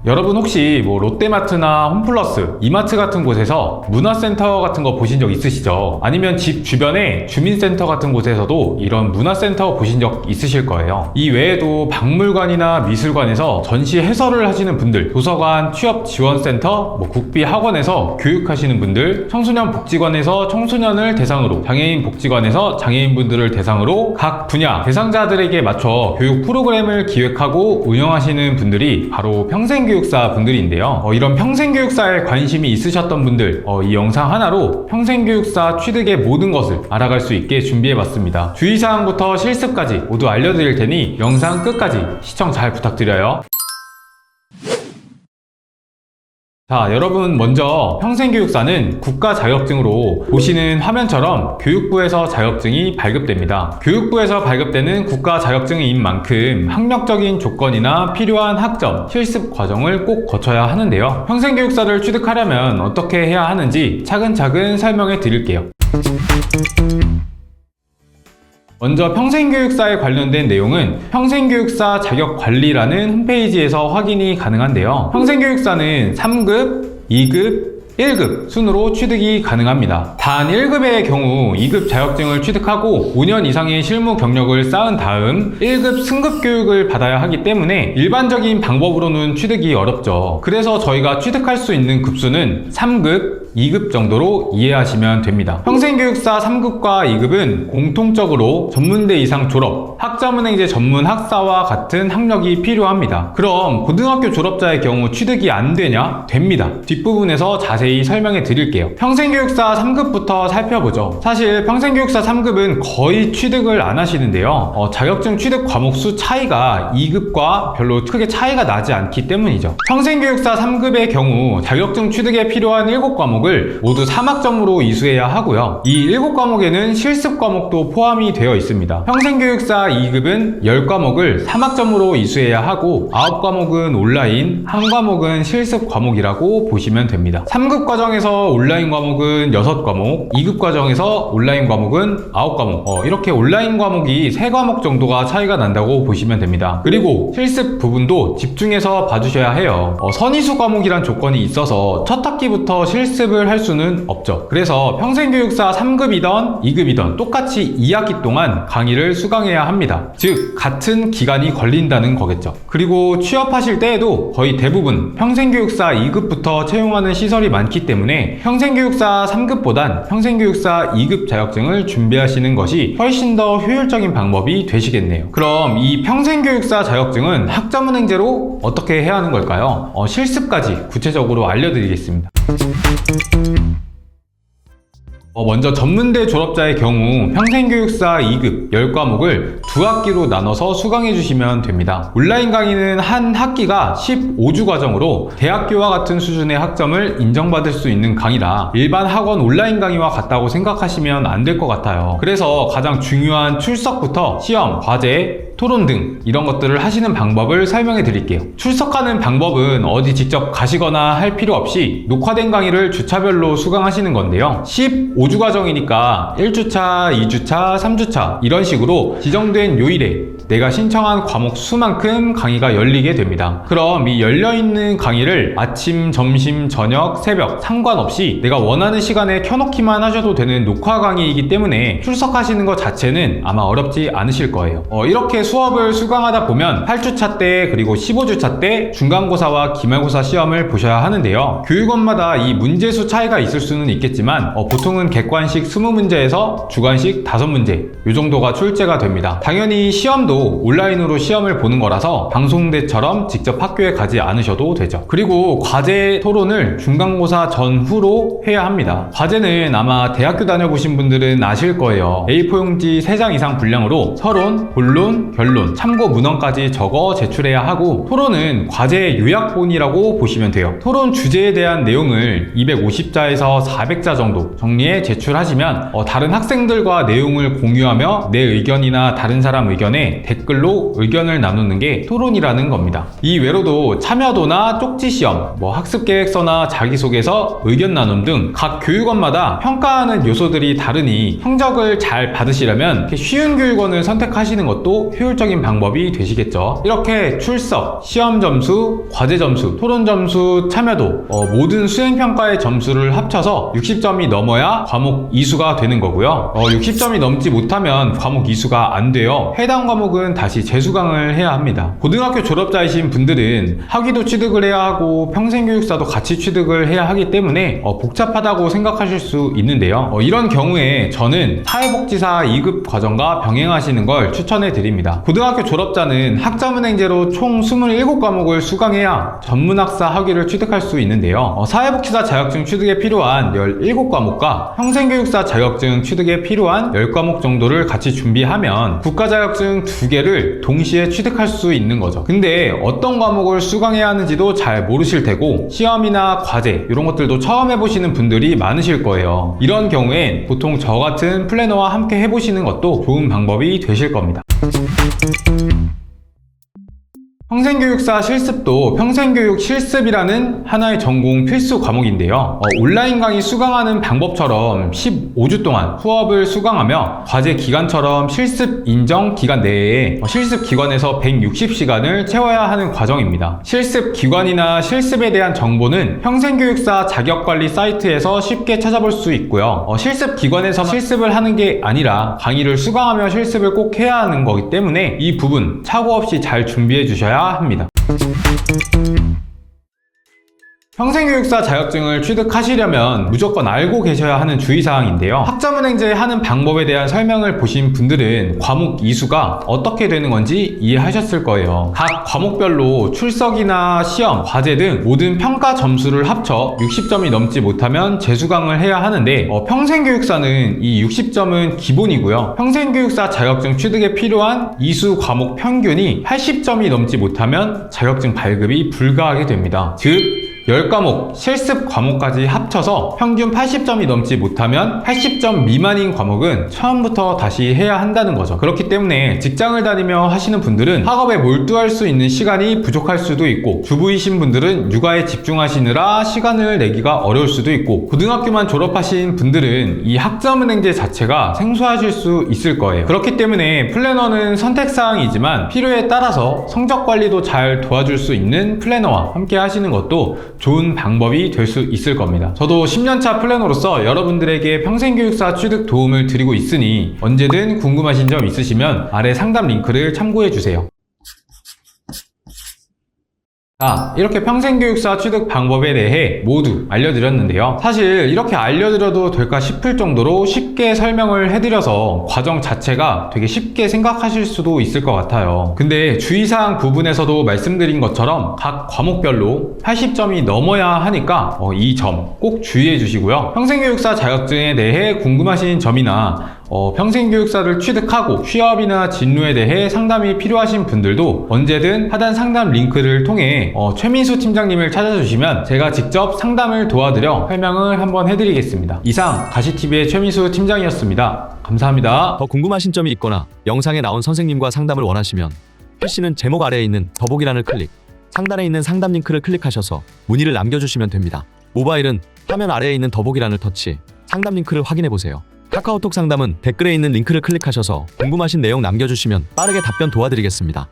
여러분 혹시 뭐 롯데마트나 홈플러스, 이마트 같은 곳에서 문화센터 같은 거 보신 적 있으시죠? 아니면 집 주변에 주민센터 같은 곳에서도 이런 문화센터 보신 적 있으실 거예요. 이 외에도 박물관이나 미술관에서 전시 해설을 하시는 분들, 도서관 취업지원센터, 국비학원에서 교육하시는 분들, 청소년복지관에서 청소년을 대상으로, 장애인복지관에서 장애인분들을 대상으로 각 분야 대상자들에게 맞춰 교육 프로그램을 기획하고 운영하시는 분들이 바로 평생교육사 분들인데요. 이런 평생교육사에 관심이 있으셨던 분들, 이 영상 하나로 평생교육사 취득의 모든 것을 알아갈 수 있게 준비해봤습니다. 주의사항부터 실습까지 모두 알려드릴 테니 영상 끝까지 시청 잘 부탁드려요. 자, 여러분 먼저 평생교육사는 국가 자격증으로 보시는 화면처럼 교육부에서 자격증이 발급됩니다. 교육부에서 발급되는 국가 자격증인 만큼 학력적인 조건이나 필요한 학점, 실습 과정을 꼭 거쳐야 하는데요. 평생교육사를 취득하려면 어떻게 해야 하는지 차근차근 설명해 드릴게요. 먼저 평생교육사에 관련된 내용은 평생교육사 자격관리라는 홈페이지에서 확인이 가능한데요. 평생교육사는 3급, 2급, 1급 순으로 취득이 가능합니다. 단 1급의 경우 2급 자격증을 취득하고 5년 이상의 실무 경력을 쌓은 다음 1급 승급 교육을 받아야 하기 때문에 일반적인 방법으로는 취득이 어렵죠. 그래서 저희가 취득할 수 있는 급수는 3급, 2급 정도로 이해하시면 됩니다. 평생교육사 3급과 2급은 공통적으로 전문대 이상 졸업, 학자문행제 전문 학사와 같은 학력이 필요합니다. 그럼 고등학교 졸업자의 경우 취득이 안 되냐? 됩니다. 뒷부분에서 자세히 설명해 드릴게요. 평생교육사 3급부터 살펴보죠. 사실 평생교육사 3급은 거의 취득을 안 하시는데요. 자격증 취득 과목 수 차이가 2급과 별로 크게 차이가 나지 않기 때문이죠. 평생교육사 3급의 경우 자격증 취득에 필요한 7과목 을 모두 3학점으로 이수해야 하고요. 이 7과목에는 실습 과목도 포함이 되어 있습니다. 평생교육사 2급은 10과목을 3학점으로 이수해야 하고 9과목은 온라인, 1과목은 실습 과목이라고 보시면 됩니다. 3급 과정에서 온라인 과목은 6과목, 2급 과정에서 온라인 과목은 9과목, 이렇게 온라인 과목이 3과목 정도가 차이가 난다고 보시면 됩니다. 그리고 실습 부분도 집중해서 봐주셔야 해요. 선이수 과목이란 조건이 있어서 첫 학기부터 실습을 할 수는 없죠. 그래서 평생교육사 3급이던 2급이던 똑같이 2학기 동안 강의를 수강해야 합니다. 즉 같은 기간이 걸린다는 거겠죠. 그리고 취업하실 때에도 거의 대부분 평생교육사 2급부터 채용하는 시설이 많기 때문에 평생교육사 3급보단 평생교육사 2급 자격증을 준비하시는 것이 훨씬 더 효율적인 방법이 되시겠네요. 그럼 이 평생교육사 자격증은 학자문행제로 어떻게 해야 하는 걸까요? 실습까지 구체적으로 알려드리겠습니다. 먼저 전문대 졸업자의 경우 평생교육사 2급 10과목을 2학기로 나눠서 수강해 주시면 됩니다. 온라인 강의는 한 학기가 15주 과정으로 대학교와 같은 수준의 학점을 인정받을 수 있는 강의라 일반 학원 온라인 강의와 같다고 생각하시면 안 될 것 같아요. 그래서 가장 중요한 출석부터 시험, 과제, 토론 등 이런 것들을 하시는 방법을 설명해 드릴게요. 출석하는 방법은 어디 직접 가시거나 할 필요 없이 녹화된 강의를 주차별로 수강하시는 건데요. 15주 과정이니까 1주차, 2주차, 3주차 이런 식으로 지정된 요일에 내가 신청한 과목 수만큼 강의가 열리게 됩니다. 그럼 이 열려있는 강의를 아침, 점심, 저녁, 새벽 상관없이 내가 원하는 시간에 켜놓기만 하셔도 되는 녹화 강의이기 때문에 출석하시는 것 자체는 아마 어렵지 않으실 거예요. 이렇게 수업을 수강하다 보면 8주차 때 그리고 15주차 때 중간고사와 기말고사 시험을 보셔야 하는데요. 교육원마다 이 문제수 차이가 있을 수는 있겠지만 보통은 객관식 20문제에서 주관식 5문제 이 정도가 출제가 됩니다. 당연히 시험도 온라인으로 시험을 보는 거라서 방송대처럼 직접 학교에 가지 않으셔도 되죠. 그리고 과제 토론을 중간고사 전후로 해야 합니다. 과제는 아마 대학교 다녀보신 분들은 아실 거예요. A4 용지 3장 이상 분량으로 서론, 본론, 결론, 참고 문헌까지 적어 제출해야 하고 토론은 과제 요약본이라고 보시면 돼요. 토론 주제에 대한 내용을 250자에서 400자 정도 정리해 제출하시면 다른 학생들과 내용을 공유하며 내 의견이나 다른 사람 의견에 댓글로 의견을 나누는 게 토론이라는 겁니다. 이 외로도 참여도나 쪽지시험, 학습계획서나 자기소개서, 의견 나눔 등 각 교육원마다 평가하는 요소들이 다르니 성적을 잘 받으시려면 쉬운 교육원을 선택하시는 것도 효율적인 방법이 되시겠죠. 이렇게 출석, 시험 점수, 과제 점수, 토론 점수, 참여도 모든 수행평가의 점수를 합쳐서 60점이 넘어야 과목 이수가 되는 거고요. 60점이 넘지 못하면 과목 이수가 안 돼요. 해당 과목은 다시 재수강을 해야 합니다. 고등학교 졸업자이신 분들은 학위도 취득을 해야 하고 평생교육사도 같이 취득을 해야 하기 때문에 복잡하다고 생각하실 수 있는데요. 이런 경우에 저는 사회복지사 2급 과정과 병행하시는 걸 추천해 드립니다. 고등학교 졸업자는 학점은행제로 총 27과목을 수강해야 전문학사 학위를 취득할 수 있는데요. 사회복지사 자격증 취득에 필요한 17과목과 평생교육사 자격증 취득에 필요한 10과목 정도를 같이 준비하면 국가자격증 2개를 동시에 취득할 수 있는 거죠. 근데 어떤 과목을 수강해야 하는지도 잘 모르실 테고 시험이나 과제 이런 것들도 처음 해보시는 분들이 많으실 거예요. 이런 경우엔 보통 저 같은 플래너와 함께 해보시는 것도 좋은 방법이 되실 겁니다. 평생교육사 실습도 평생교육 실습이라는 하나의 전공 필수 과목인데요. 온라인 강의 수강하는 방법처럼 15주 동안 수업을 수강하며 과제 기간처럼 실습 인정 기간 내에 실습 기관에서 160시간을 채워야 하는 과정입니다. 실습 기관이나 실습에 대한 정보는 평생교육사 자격관리 사이트에서 쉽게 찾아볼 수 있고요. 실습 기관에서 실습을 하는 게 아니라 강의를 수강하며 실습을 꼭 해야 하는 거기 때문에 이 부분 착오 없이 잘 준비해 주셔야 합니다. 평생교육사 자격증을 취득하시려면 무조건 알고 계셔야 하는 주의사항인데요. 학점은행제 하는 방법에 대한 설명을 보신 분들은 과목 이수가 어떻게 되는 건지 이해하셨을 거예요. 각 과목별로 출석이나 시험, 과제 등 모든 평가 점수를 합쳐 60점이 넘지 못하면 재수강을 해야 하는데 평생교육사는 이 60점은 기본이고요. 평생교육사 자격증 취득에 필요한 이수 과목 평균이 80점이 넘지 못하면 자격증 발급이 불가하게 됩니다. 즉 10과목, 실습 과목까지 합쳐서 평균 80점이 넘지 못하면 80점 미만인 과목은 처음부터 다시 해야 한다는 거죠. 그렇기 때문에 직장을 다니며 하시는 분들은 학업에 몰두할 수 있는 시간이 부족할 수도 있고 주부이신 분들은 육아에 집중하시느라 시간을 내기가 어려울 수도 있고 고등학교만 졸업하신 분들은 이 학점은행제 자체가 생소하실 수 있을 거예요. 그렇기 때문에 플래너는 선택사항이지만 필요에 따라서 성적 관리도 잘 도와줄 수 있는 플래너와 함께 하시는 것도 좋은 방법이 될 수 있을 겁니다. 저도 10년차 플래너로서 여러분들에게 평생교육사 취득 도움을 드리고 있으니 언제든 궁금하신 점 있으시면 아래 상담 링크를 참고해주세요. 자, 이렇게 평생교육사 취득 방법에 대해 모두 알려드렸는데요. 사실 이렇게 알려드려도 될까 싶을 정도로 쉽게 설명을 해드려서 과정 자체가 되게 쉽게 생각하실 수도 있을 것 같아요. 근데 주의사항 부분에서도 말씀드린 것처럼 각 과목별로 80점이 넘어야 하니까 이 점 꼭 주의해 주시고요. 평생교육사 자격증에 대해 궁금하신 점이나 평생교육사를 취득하고 취업이나 진로에 대해 상담이 필요하신 분들도 언제든 하단 상담 링크를 통해 최민수 팀장님을 찾아주시면 제가 직접 상담을 도와드려 설명을 한번 해드리겠습니다. 이상 가시TV의 최민수 팀장이었습니다. 감사합니다. 더 궁금하신 점이 있거나 영상에 나온 선생님과 상담을 원하시면 PC는 제목 아래에 있는 더보기란을 클릭, 상단에 있는 상담 링크를 클릭하셔서 문의를 남겨주시면 됩니다. 모바일은 화면 아래에 있는 더보기란을 터치, 상담 링크를 확인해보세요. 카카오톡 상담은 댓글에 있는 링크를 클릭하셔서 궁금하신 내용 남겨주시면 빠르게 답변 도와드리겠습니다.